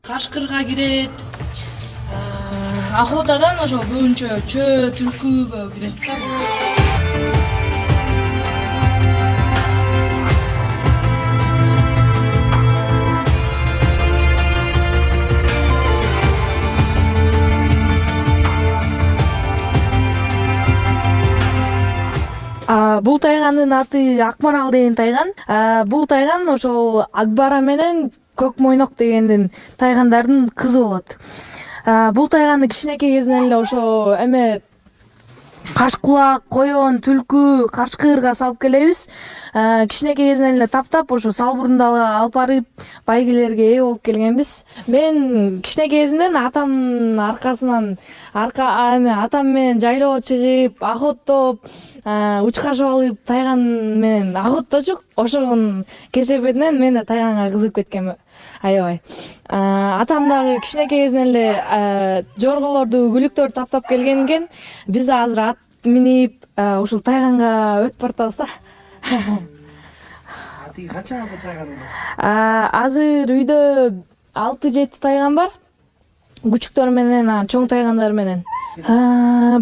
кашкырга кирет. Охотадан ошо көбүнчө чөө, түлкүгө кирет да. Бул тайгандын аты Акмарал деген тайган. Бул тайган ошол Акбара менен Көк мойнок дегендин тайгандардын кызы болот. Бул тайганды кичинекей кезинен эле ошо эме кашкулак, коён, түлкү, кашкырга салып келебиз. Кичинекей кезинен эле таптап ошо салбурунда алып барып байгелерге ээ болуп келгенбиз. Мен кичинекей кезинен атамдын аркасынан атам менен жайлоого чыгып, охоттоп, учкашып алып тайган менен охотточук. Ошонун кесепетинен мен да тайганга кызыгып кеткем. Аябай. Атам дагы кичинекей кезинен эле жорголорду, күлүктөрдү таптап келген экен. Биз да азыр ат минип, ушул тайганга өтүп баратабыз да. Атиги канча азыр тайган бар? Азыр үйдө 6-7 тайган бар. Күчүктөр менен, чоң тайгандар менен.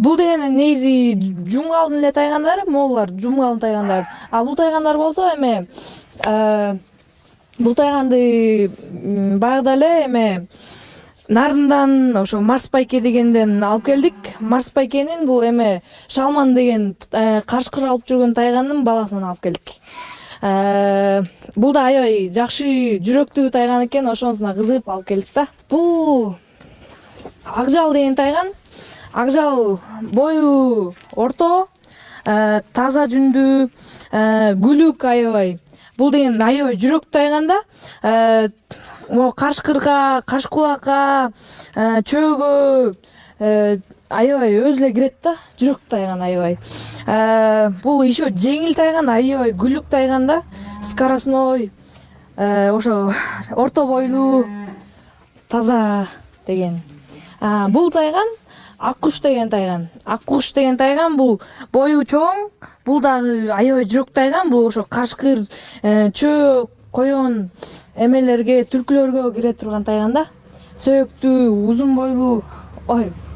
Бул дегенде негизи жумгалдын эле тайгандары, могулар жумгалдын тайгандары. Бул тайгандар болсо эме бул тайганды баягыда эле эме Нарындан ошо Марспайке дегенден алып келдик. Марспайкенин бул эме Шалман деген кашкыр алып жүргөн тайганын баласынан алып келдик. Бул да аябай жакшы жүрөктүү тайган экен, ошонусуна кызыгып алып келдик да. Бул Акжал деген тайган. Акжал бою орто, таза жүндүү, күлүк аябай. Бул деген аябай жүрөк тайганда кашкырга, кашкулакка, чөөгө аябай өзү эле кирет да. Жүрөк тайган аябай. Бул еще жеңил тайган, аябай күлүк тайганда, скоростной, ошо орто бойлуу, таза деген. Бул тайган Аккуш деген тайган. Аккуш деген тайган бул бою чоң, бул дагы аябай жүрөк тайган. Бул ошо кашкыр, чөө, коён эмелерге, түлкүлөргө кире турган тайган да. Сөөктүү, узун бойлуу,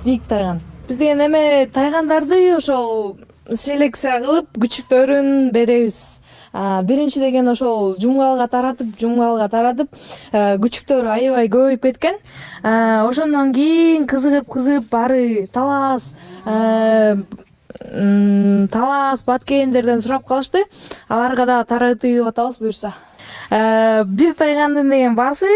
бийик тайган. Биз деген эме тайгандарды ошол селекция кылып, күчүктөрүн беребиз. Биринчи деген ошол жумгалга таратып, күчүктөр аябай көбөйүп кеткен. Ошондон кийин кызыгып бары талас, баткендерден сурап калышты. Аларга да таратып атабыз буюрса. Бир тайгандын деген баасы,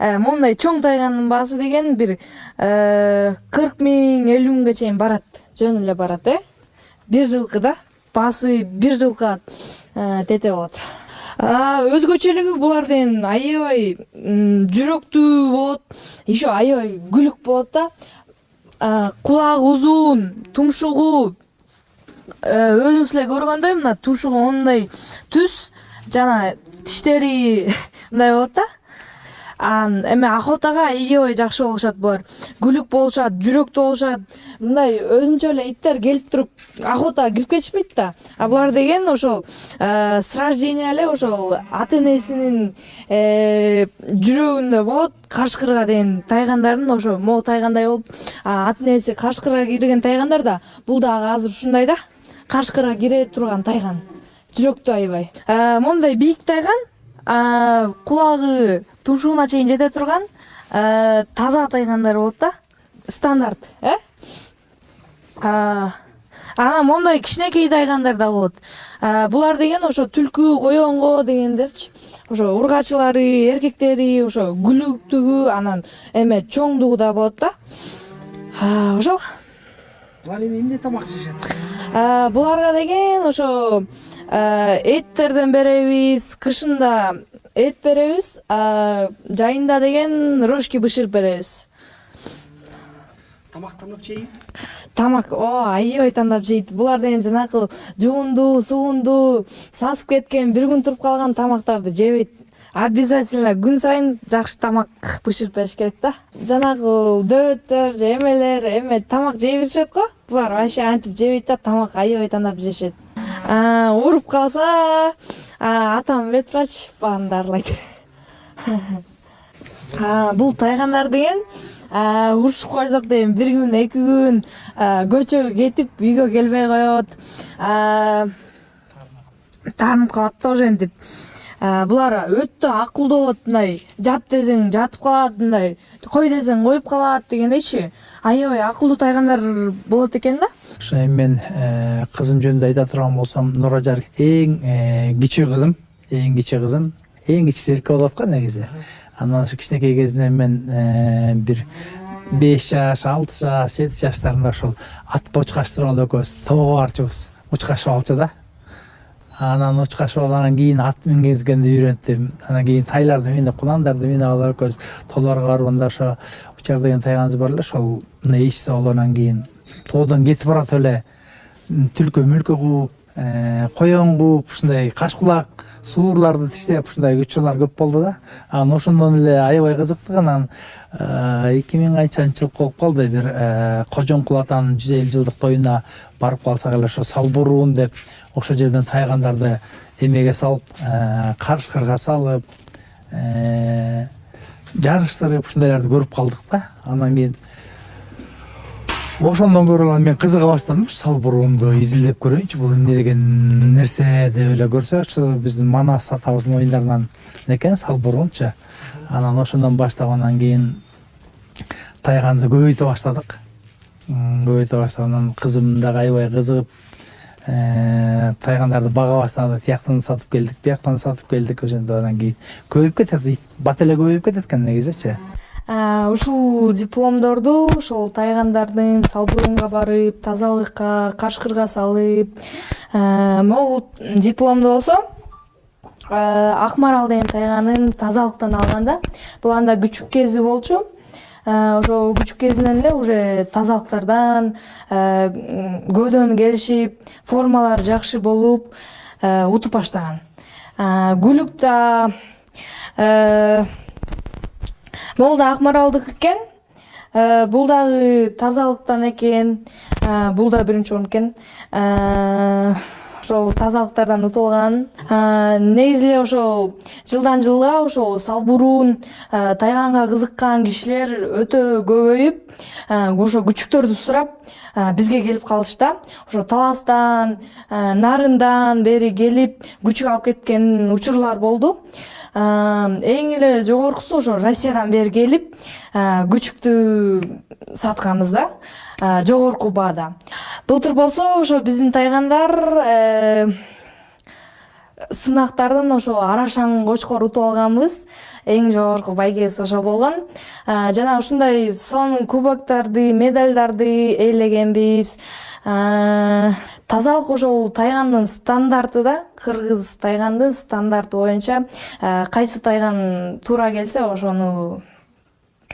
мондай чоң тайгандын баасы деген бир 40 000, 50 000ге чейин барат. Жөн эле барат, Бир жылкы да. Баасы бир жылка тете болот. Өзгөчөлүгү булар деген аябай жүрөктүү болот, еще аябай күлүк болот да. Кулагы узун, тумшугу өзүңүз эле көргөндөй, мына тумшугу ондай түз, жана тиштери мындай болот да. Эме охотага аябай жакшы болушат булар. Күлүк болушат, жүрөктүү болушат. Мындай өзүнчө эле иттер келип туруп охотага кирип кетишпейт да. Булар деген ошол с рождения эле ошол ата энесинин жүрөгүндө болот. Кашкырга деген тайгандардын ошо могу тайгандай болуп, ата энеси кашкырга кирген тайгандар да. Бул дагы азыр ушундай да. Кашкырга кире турган тайган. Жүрөктүү аябай. Мондай бийик тайган, кулагы тумшугуна чейин жете турган таза тайгандар болот да. Стандарт, Анан мондай кичинекей тайгандар да болот. Булар деген ошо түлкү, коёнго дегендерчи. Ошо ургачылары, эркектери, ошо күлүктүгү, анан эме чоңдугу да болот да. Ошол. Булар эми эмне тамак жешет? Буларга деген ошо эттерден беребиз, кышында эт беребиз, жайында деген рожки бышырып беребиз. Тамак тандап жейби? Тамак аябай тандап жейт. Булар деген жанакы жуунду, суунду, сасып кеткен, бир күн туруп калган тамактарды жебейт. Обязательно күн сайын жакшы тамак бышырып бериш керек да. Жанагы дөбөттөр же эмелер эме тамак жей беришет го. Булар вообще антип жебейт да, тамак аябай тандап жешет. Уруп калса, атам ветврач баарын дарылайт. Бул тайгандар деген урушуп койсок дейм 1 күн 2 күн көчөгө кетип үйгө келбей коет, таарынып калат да ошентип. Булар өтө акылдуу болот, мындай жат десең жатып калат, мындай кой десең коюп калат дегендейчи. Аябай акылдуу тайгандар болот экен да. Ошо эми мен кызым жөнүндө айта турган болсом, Нуражар эң кичүү кызым, эң кичүүсү эркек болот го негизи. Анан ошо кичинекей кезинен мен бир 5 жаш, 6 жаш, 7 жаштарында ошол атка учкаштырып алып экөөбүз тоого барчубуз, учкашып алчу да. Анан учкашып алгандан кийин ат мингизгенди үйрөнттүм. Анан кийин тайларды минип, куландарды минип алып экөөбүз тоолорго барып, анда ошо Учар деген тайганыбыз бар эле, ошол эч тоолорунан кийин тоодон кетип баратып эле түлкө мүлкө кууп, коён кууп, ушундай кашкулак, суурларды тиштеп, ушундай учурлар көп болду да. Анан ошондон эле аябай кызыктык. Анан 2000 канчанчы жыл болуп калды, бир Кожоңкул атанын 150 жылдык тоюна барып калсак эле, ошо Салбуруун деп ошол жерден тайгандарды эмеге салып, карышкырга салып, жарыштырып, ушундайларды көрүп калдык да. Анан кийин ошондон көрүп мен кызыга баштадым. Салбуруунду изилдеп көрөйүнчү, бул эмне деген нерсе деп эле көрсөк, ошо биздин Манас атабыздын оюндарынан экен Салбуруунчу. Анан ошондон баштагандан кийин тайганды көбөйтө баштадык. Анан кызым дагы аябай кызыгып тайгандарды бага баштады. Тияктан сатып келдик, бияктан сатып келдик. Ошондон кийин көбөйүп кетет, бат эле көбөйүп кетет экен негизичи. Ушул дипломдорду ошол тайгандардын Салбуруунга барып, тазалыкка, кашкырга салып, могул дипломду болсо Акмарал деген тайганын тазалыктан алган да. Бул анда күчүк кези болчу. Ошо күчүк кезинен эле уже тазалыктардан көөдөн келишип, формалар жакшы болуп, утуп баштаган. Гүлүк да бул да Акмаралдык экен. Бул дагы тазалыктан экен. Бул да биринчи орун экен. Ошол тазалыктардан утулган. Негизи эле ошол жылдан жылга ошол Салбуруун тайганга кызыккан кишилер өтө көбөйүп, ошо күчүктөрдү сурап бизге келип калышта. Ошо Таластан, Нарындан бери келип күчүк алып кеткен учурлар болду. Эң эле жогоркусу ошо Россиядан бери келип күчүктү сатканбыз да, жогорку баада. Былтыр болсо ошо биздин тайгандар сынактардан ошо Арашаң кочкор утуп алганбыз. Эң жогорку байгебиз ошо болгон. Жана ушундай сонун кубоктарды, медалдарды ээлегенбиз. Тазалык ошол тайгандын стандарты да, кыргыз тайгандын стандарты боюнча кайсы тайган туура келсе ошону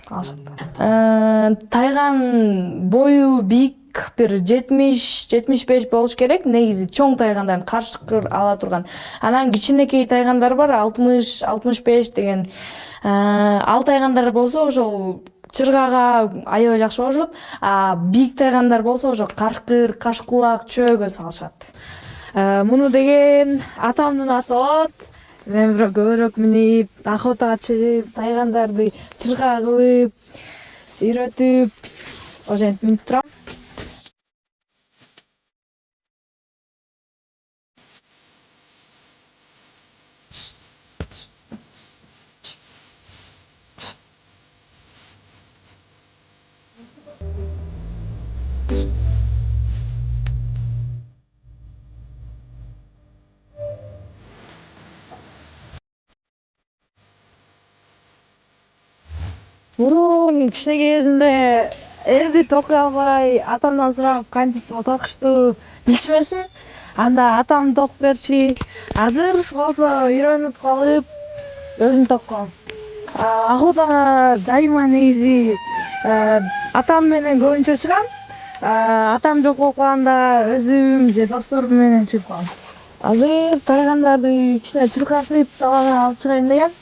алышат. Тайган бою бийик бир 70-75 болуш керек. Негизи чоң тайгандар каршыкыр ала турган. Анан кичинекей тайгандар бар, 60-65 деген. Ал тайгандар болсо ошол чыргага аябай жакшы болушат. Бийик тайгандар болсо ошо каркыр, кашкулак, чөөгө салышат. Муну деген атамдын аты болот. Мен бирок көбүрөөк минип, охотага чыгып, тайгандарды чырга кылып, үйрөтүп, ошентип минип турам. Мурун кичинекей кезимде элди токуй албай, атамдан сурап кантип токушту билчүмесин. Анда атам токуп берчи. Азыр болсо үйрөнүп калып, өзүм токком. Охотага дайыма негизи атам менен көбүнчө чыгам. Атам жок болуп калганда өзүм же досторум менен чыгып калам. Азыр тайгандарды кичине чуркатып, далага алып чыгайын деген.